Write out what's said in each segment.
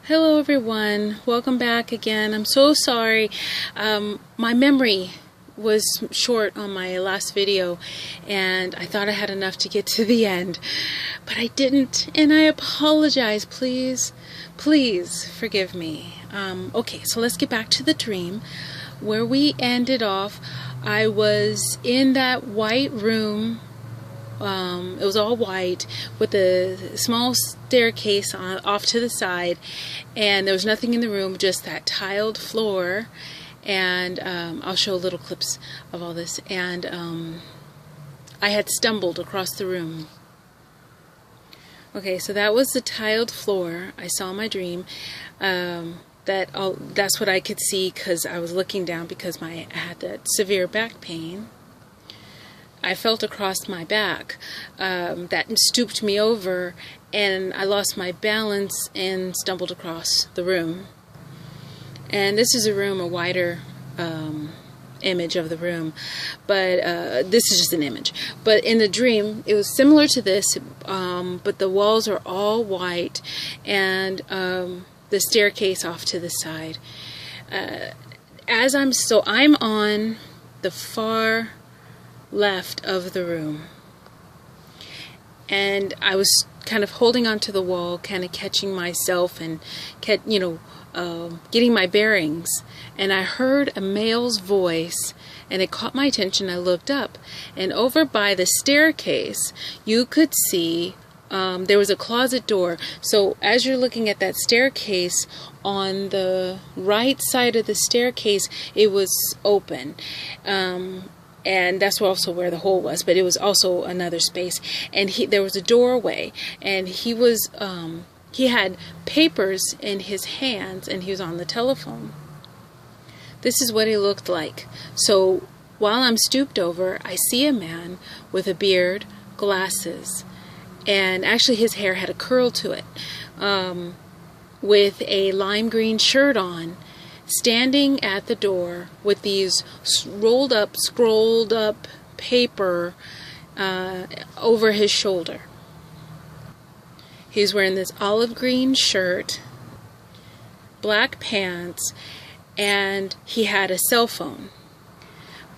Hello everyone, welcome back again. I'm so sorry. My memory was short on my last video and I thought I had enough to get to the end, but I didn't, and I apologize. Please forgive me. Okay, so let's get back to the dream. Where we ended off, I was in that white room. It was all white with a small staircase off to the side, and there was nothing in the room, just that tiled floor. And I'll show little clips of all this. And I had stumbled across the room. Okay, so that was the tiled floor I saw in my dream. That's what I could see because I was looking down because I had that severe back pain. I felt across my back that stooped me over, and I lost my balance and stumbled across the room. And this is a wider image of the room, but this is just an image. But in the dream, it was similar to this, but the walls are all white, and the staircase off to the side. I'm on the far left of the room, and I was kind of holding onto the wall, kind of catching myself and getting my bearings, and I heard a male's voice, and it caught my attention. I looked up, and over by the staircase you could see there was a closet door. So as you're looking at that staircase, on the right side of the staircase it was open, and that's also where the hole was, but it was also another space. And there was a doorway, and he had papers in his hands, and he was on the telephone. This is what he looked like. So while I'm stooped over, I see a man with a beard, glasses, and actually his hair had a curl to it, with a lime green shirt on, standing at the door with these scrolled up paper over his shoulder. He's wearing this olive green shirt, black pants, and he had a cell phone.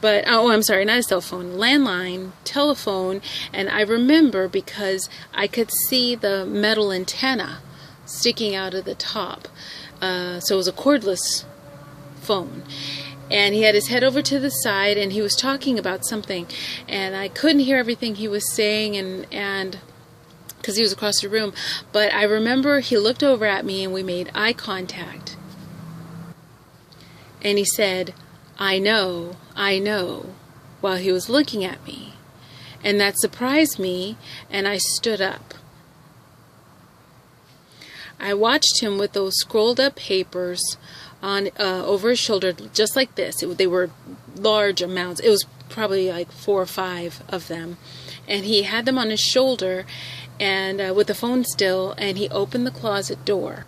But, I'm sorry, not a cell phone, landline, telephone, and I remember because I could see the metal antenna sticking out of the top. So it was a cordless phone, and he had his head over to the side, and he was talking about something, and I couldn't hear everything he was saying, and because he was across the room, but I remember he looked over at me and we made eye contact, and he said, I know, while he was looking at me, and that surprised me, and I stood up. I watched him with those scrolled up papers on over his shoulder, just like this. They were large amounts. It was probably like 4 or 5 of them, and he had them on his shoulder, and with the phone still. And he opened the closet door,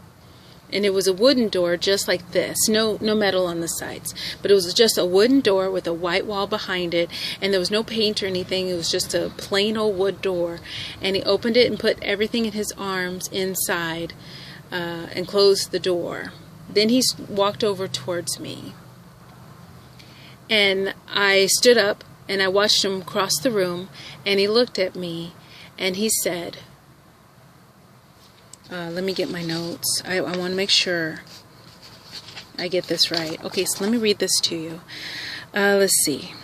and it was a wooden door, just like this. No metal on the sides, but it was just a wooden door with a white wall behind it, and there was no paint or anything. It was just a plain old wood door, and he opened it and put everything in his arms inside, and closed the door. Then he walked over towards me, and I stood up and I watched him cross the room, and he looked at me and he said, let me get my notes. I want to make sure I get this right. Okay, so let me read this to you. Let's see.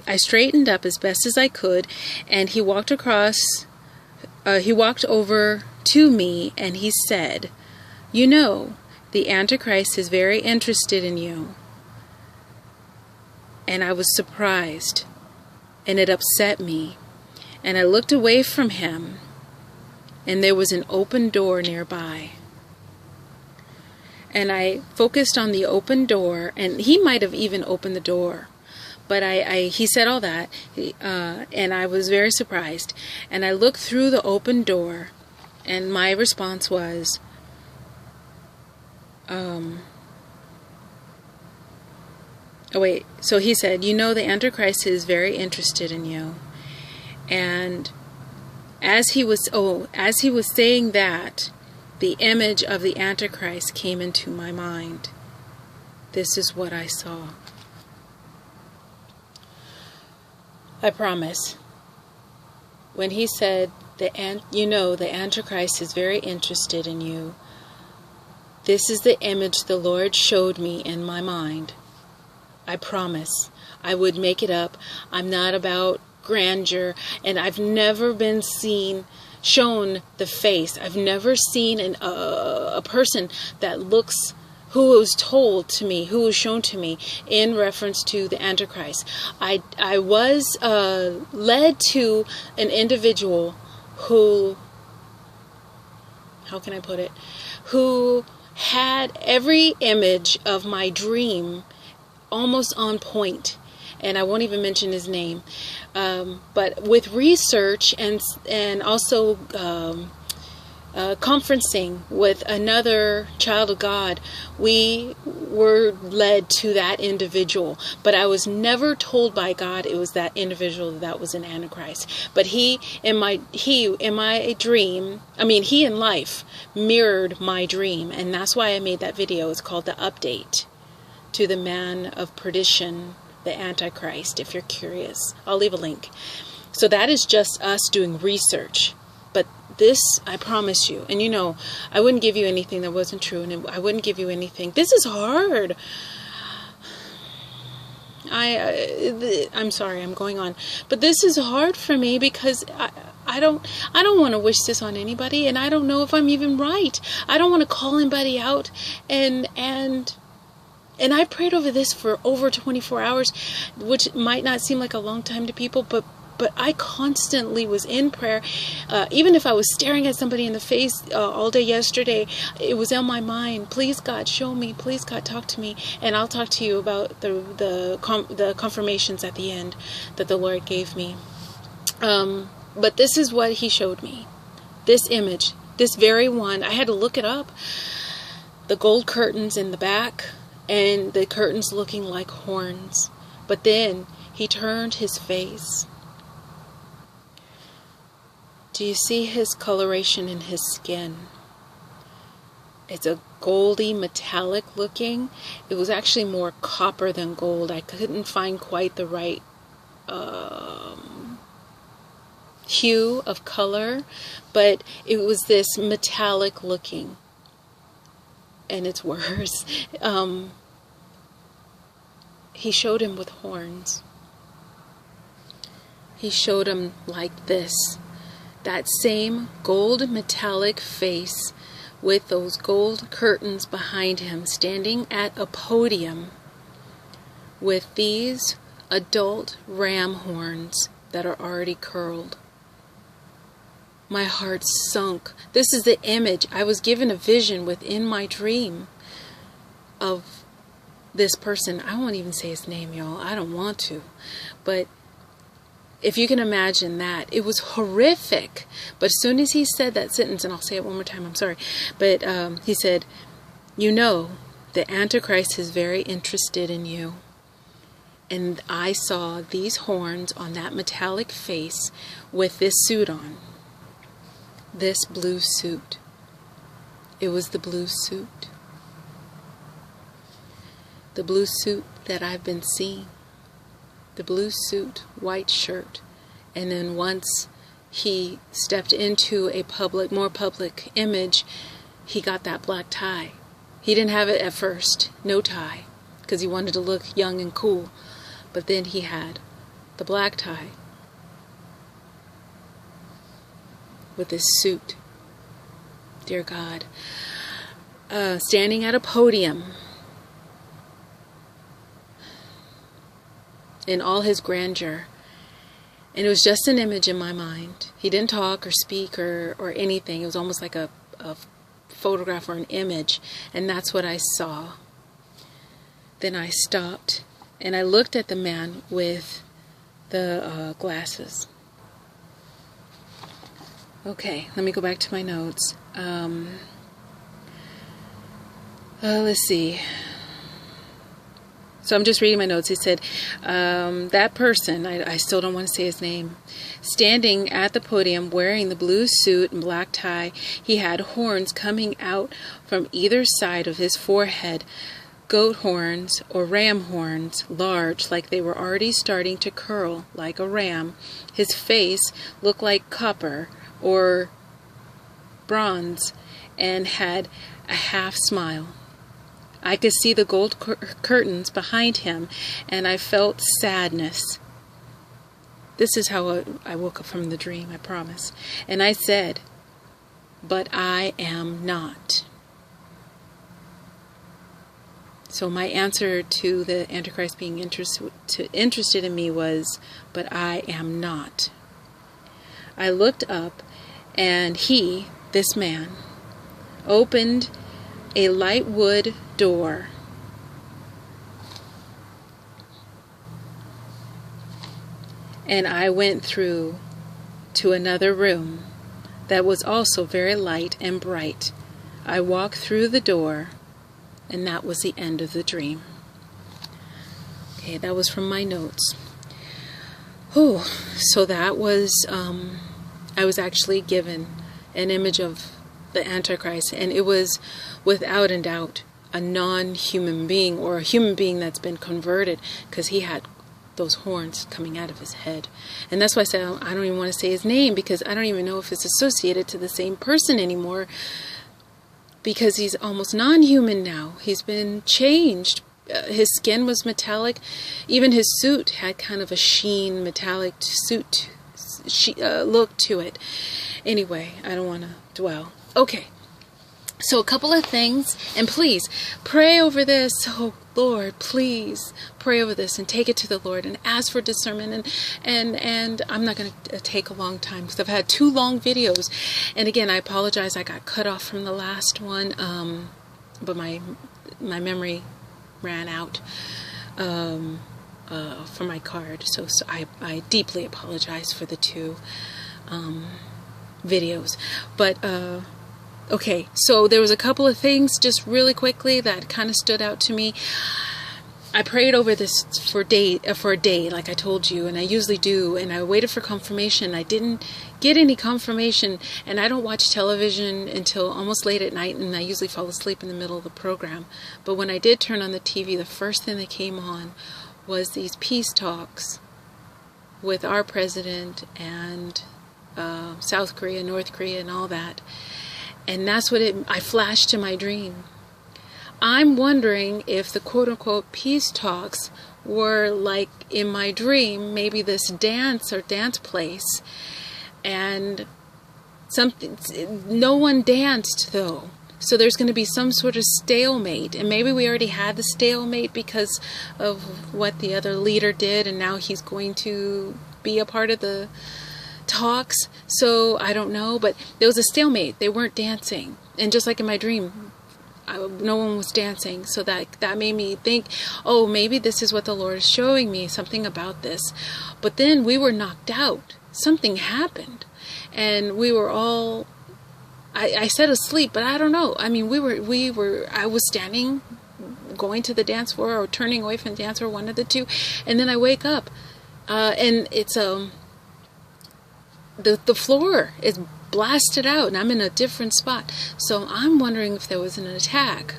I straightened up as best as I could, and he walked over to me, and he said, you know, the Antichrist is very interested in you. And I was surprised, and it upset me, and I looked away from him, and there was an open door nearby. And I focused on the open door, and he might have even opened the door, but he said all that, and I was very surprised. And I looked through the open door, and my response was, so he said, you know, the Antichrist is very interested in you. And as he was saying that, the image of the Antichrist came into my mind. This is what I saw. I promise. When he said, the Antichrist is very interested in you, this is the image the Lord showed me in my mind. I promise. I would make it up. I'm not about grandeur, and I've never been shown the face. I've never seen a person that looks, who was told to me, who was shown to me in reference to the Antichrist. I was led to an individual who, how can I put it, who had every image of my dream almost on point. And I won't even mention his name. But with research and also conferencing with another child of God, we were led to that individual. But I was never told by God it was that individual that was an Antichrist. But he in life mirrored my dream, and that's why I made that video. It's called The Update to the Man of Perdition, the Antichrist, if you're curious. I'll leave a link. So that is just us doing research. But this, I promise you, and I wouldn't give you anything that wasn't true, and I wouldn't give you anything. This is hard. I'm sorry, I'm going on. But this is hard for me because I don't want to wish this on anybody, and I don't know if I'm even right. I don't want to call anybody out, and I prayed over this for over 24 hours, which might not seem like a long time to people, but I constantly was in prayer. Even if I was staring at somebody in the face all day yesterday, it was on my mind. Please, God, show me. Please, God, talk to me. And I'll talk to you about the confirmations at the end that the Lord gave me. But this is what he showed me. This image, this very one, I had to look it up. The gold curtains in the back, and the curtains looking like horns. But then he turned his face. Do you see his coloration in his skin? It's a goldy, metallic looking. It was actually more copper than gold. I couldn't find quite the right hue of color, but it was this metallic looking. And it's worse. He showed him with horns. He showed him like this. That same gold metallic face with those gold curtains behind him, standing at a podium with these adult ram horns that are already curled. My heart sunk. This is the image. I was given a vision within my dream of this person. I won't even say his name, y'all. I don't want to. But if you can imagine that, it was horrific. But as soon as he said that sentence, and I'll say it one more time, I'm sorry. But he said, the Antichrist is very interested in you. And I saw these horns on that metallic face with this suit on. This blue suit. It was the blue suit. The blue suit that I've been seeing. The blue suit, white shirt. And then once he stepped into a more public image, he got that black tie. He didn't have it at first, no tie, because he wanted to look young and cool. But then he had the black tie with his suit. Dear God. Standing at a podium in all his grandeur. And it was just an image in my mind. He didn't talk or speak or anything. It was almost like a photograph or an image. And that's what I saw. Then I stopped and I looked at the man with the glasses. Okay, let me go back to my notes. Let's see. So I'm just reading my notes. He said, that person, I still don't want to say his name, standing at the podium wearing the blue suit and black tie, he had horns coming out from either side of his forehead, goat horns or ram horns, large, like they were already starting to curl like a ram. His face looked like copper or bronze and had a half smile. I could see the gold curtains behind him, and I felt sadness. This is how I woke up from the dream, I promise. And I said, but I am not. So my answer to the Antichrist being interested in me was, but I am not. I looked up, and he, this man, opened a light wood door. And I went through to another room that was also very light and bright. I walked through the door, and that was the end of the dream. Okay, that was from my notes. Oh, so that was, I was actually given an image of the Antichrist, and it was without a doubt a non-human being, or a human being that's been converted, because he had those horns coming out of his head. And that's why I said I don't even want to say his name, because I don't even know if it's associated to the same person anymore, because he's almost non-human now. He's been changed. His skin was metallic. Even his suit had kind of a sheen, metallic suit look to it. Anyway, I don't want to dwell. Okay, so a couple of things, and please pray over this. Oh Lord, please pray over this and take it to the Lord and ask for discernment. And I'm not going to take a long time, because I've had 2 long videos. And again, I apologize, I got cut off from the last one, but my memory ran out for my card. So I deeply apologize for the 2 videos. But okay, so there was a couple of things just really quickly that kind of stood out to me. I prayed over this for a day, like I told you, and I usually do, and I waited for confirmation. I didn't get any confirmation, and I don't watch television until almost late at night, and I usually fall asleep in the middle of the program. But when I did turn on the TV, the first thing that came on was these peace talks with our president and South Korea, North Korea, and all that. And that's what I flashed in my dream. I'm wondering if the quote-unquote peace talks were like in my dream, maybe this dance place, and something. No one danced though, so there's going to be some sort of stalemate, and maybe we already had the stalemate because of what the other leader did, and now he's going to be a part of the talks. So I don't know, but there was a stalemate. They weren't dancing, and just like in my dream, no one was dancing. So that made me think, oh, maybe this is what the Lord is showing me, something about this. But then we were knocked out. Something happened, and we were all, I said asleep, but I don't know. I mean, I was standing, going to the dance floor or turning away from the dance floor, one of the two, and then I wake up, and it's the floor is blasted out, and I'm in a different spot. So I'm wondering if there was an attack.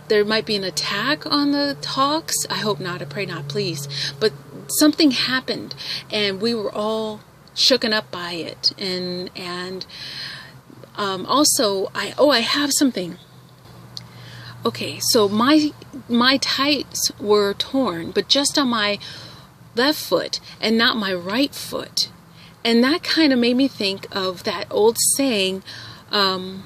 There might be an attack on the talks. I hope not. I pray not, please. But something happened, and we were all shooken up by it. And also, I have something. Okay, so my tights were torn, but just on my left foot and not my right foot. And that kind of made me think of that old saying, you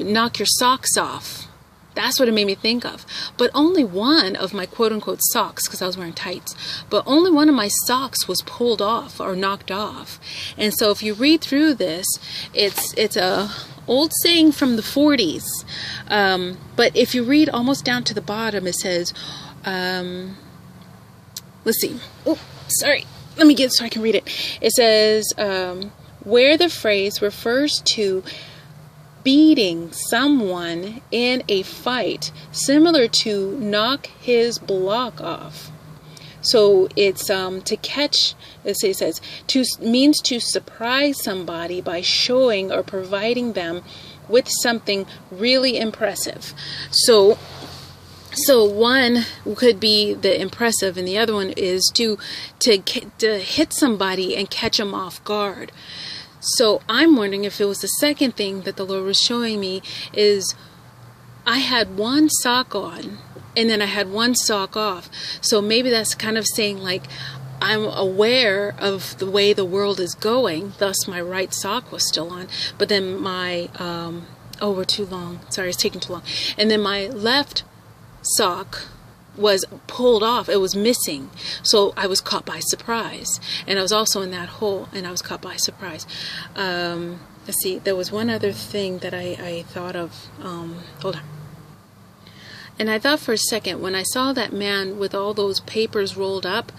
knock your socks off. That's what it made me think of. But only one of my quote-unquote socks, because I was wearing tights, but only one of my socks was pulled off or knocked off. And so if you read through this, it's a old saying from the 40s. But if you read almost down to the bottom, it says, let's see. Oh, sorry. Let me get it so I can read it. It says, where the phrase refers to beating someone in a fight, similar to knock his block off. So it's to catch, as it says, means to surprise somebody by showing or providing them with something really impressive. So one could be the impressive, and the other one is to hit somebody and catch them off guard. So I'm wondering if it was the second thing that the Lord was showing me is I had one sock on and then I had one sock off. So maybe that's kind of saying like I'm aware of the way the world is going, thus my right sock was still on, but then my we're too long. Sorry, it's taking too long. And then my left sock was pulled off. It was missing. So I was caught by surprise. And I was also in that hole and I was caught by surprise. Let's see. There was one other thing that I thought of. Hold on. And I thought for a second, when I saw that man with all those papers rolled up,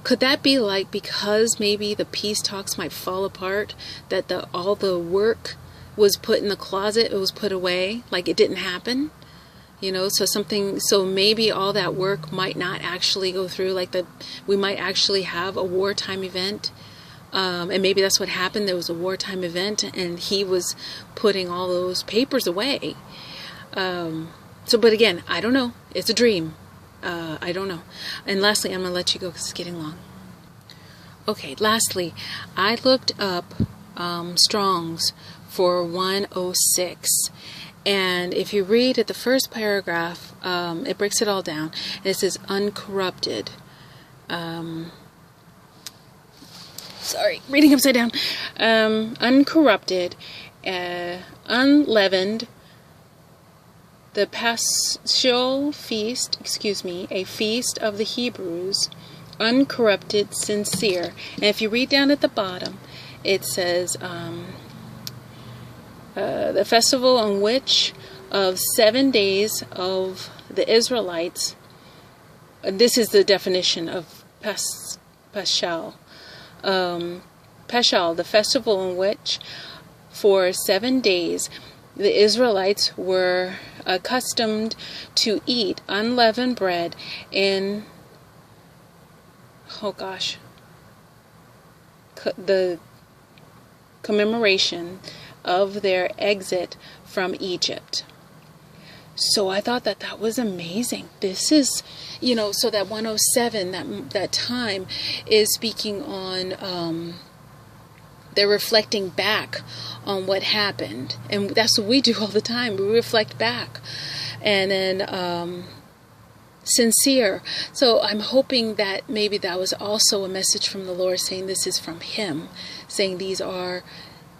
could that be like because maybe the peace talks might fall apart, that all the work was put in the closet, it was put away, like it didn't happen? So maybe all that work might not actually go through, we might actually have a wartime event. And maybe that's what happened. There was a wartime event and he was putting all those papers away. But again, I don't know. It's a dream. I don't know. And lastly, I'm going to let you go because it's getting long. Okay, lastly, I looked up Strong's for 106. And if you read at the first paragraph, it breaks it all down. And it says uncorrupted. Reading upside down. Uncorrupted, unleavened, the Paschal feast, a feast of the Hebrews, uncorrupted, sincere. And if you read down at the bottom, it says, the festival on which of 7 days of the Israelites, this is the definition of Paschal. Paschal, the festival in which for 7 days the Israelites were accustomed to eat unleavened bread in, the commemoration of their exit from Egypt. So I thought that was amazing. This is, so that 107, that time is speaking on, they're reflecting back on what happened. And that's what we do all the time. We reflect back. And then sincere. So I'm hoping that maybe that was also a message from the Lord saying this is from Him. Saying these are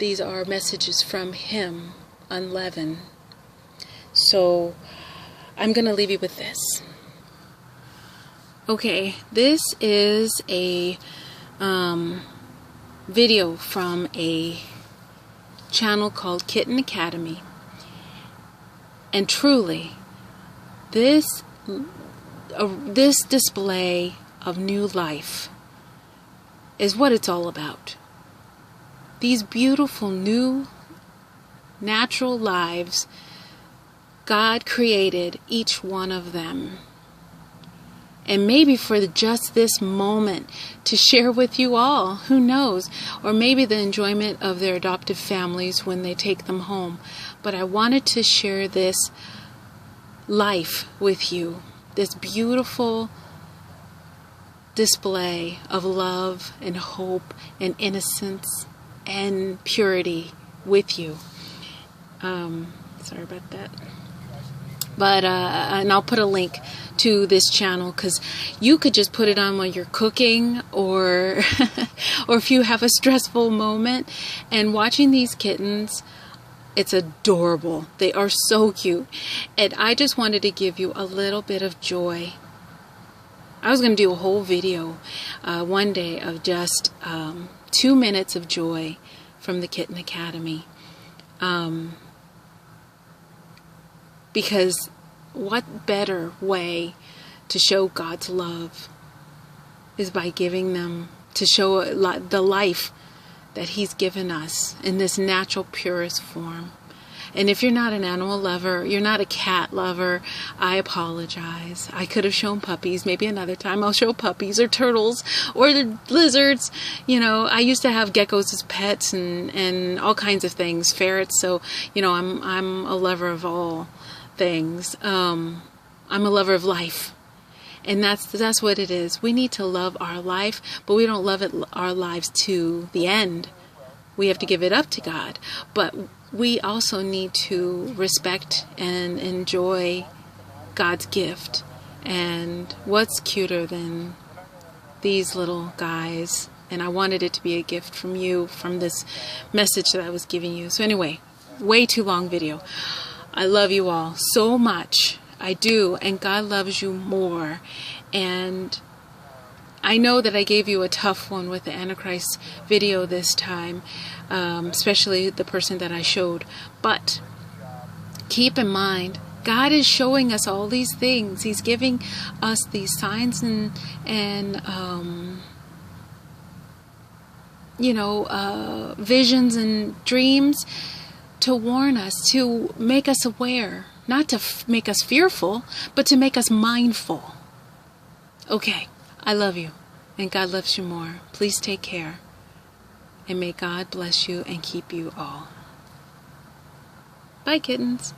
messages from Him, unleavened. So I'm going to leave you with this. Okay, this is a video from a channel called Kitten Academy. And truly, this display of new life is what it's all about. These beautiful new natural lives, God created each one of them. And maybe for just this moment to share with you all, who knows, or maybe the enjoyment of their adoptive families when they take them home. But I wanted to share this life with you, this beautiful display of love and hope and innocence and purity with you. Sorry about that. But and I'll put a link to this channel because you could just put it on while you're cooking or or if you have a stressful moment. And watching these kittens, it's adorable. They are so cute. And I just wanted to give you a little bit of joy. I was going to do a whole video one day of just 2 minutes of joy from the Kitten Academy. Because what better way to show God's love is by giving them, to show the life that He's given us in this natural, purest form. And if you're not an animal lover, you're not a cat lover, I apologize. I could have shown puppies. Maybe another time I'll show puppies or turtles or the lizards. You know, I used to have geckos as pets and all kinds of things, ferrets. So, you know, I'm a lover of all things. I'm a lover of life. And that's what it is. We need to love our life, but we don't love our lives to the end. We have to give it up to God. But we also need to respect and enjoy God's gift. And what's cuter than these little guys? And I wanted it to be a gift from you, from this message that I was giving you. So anyway, way too long video. I love you all so much. I do, and God loves you more. And I know that I gave you a tough one with the Antichrist video this time, especially the person that I showed. But keep in mind, God is showing us all these things. He's giving us these signs and visions and dreams to warn us, to make us aware. Not to make us fearful, but to make us mindful. Okay, I love you, and God loves you more. Please take care, and may God bless you and keep you all. Bye, kittens.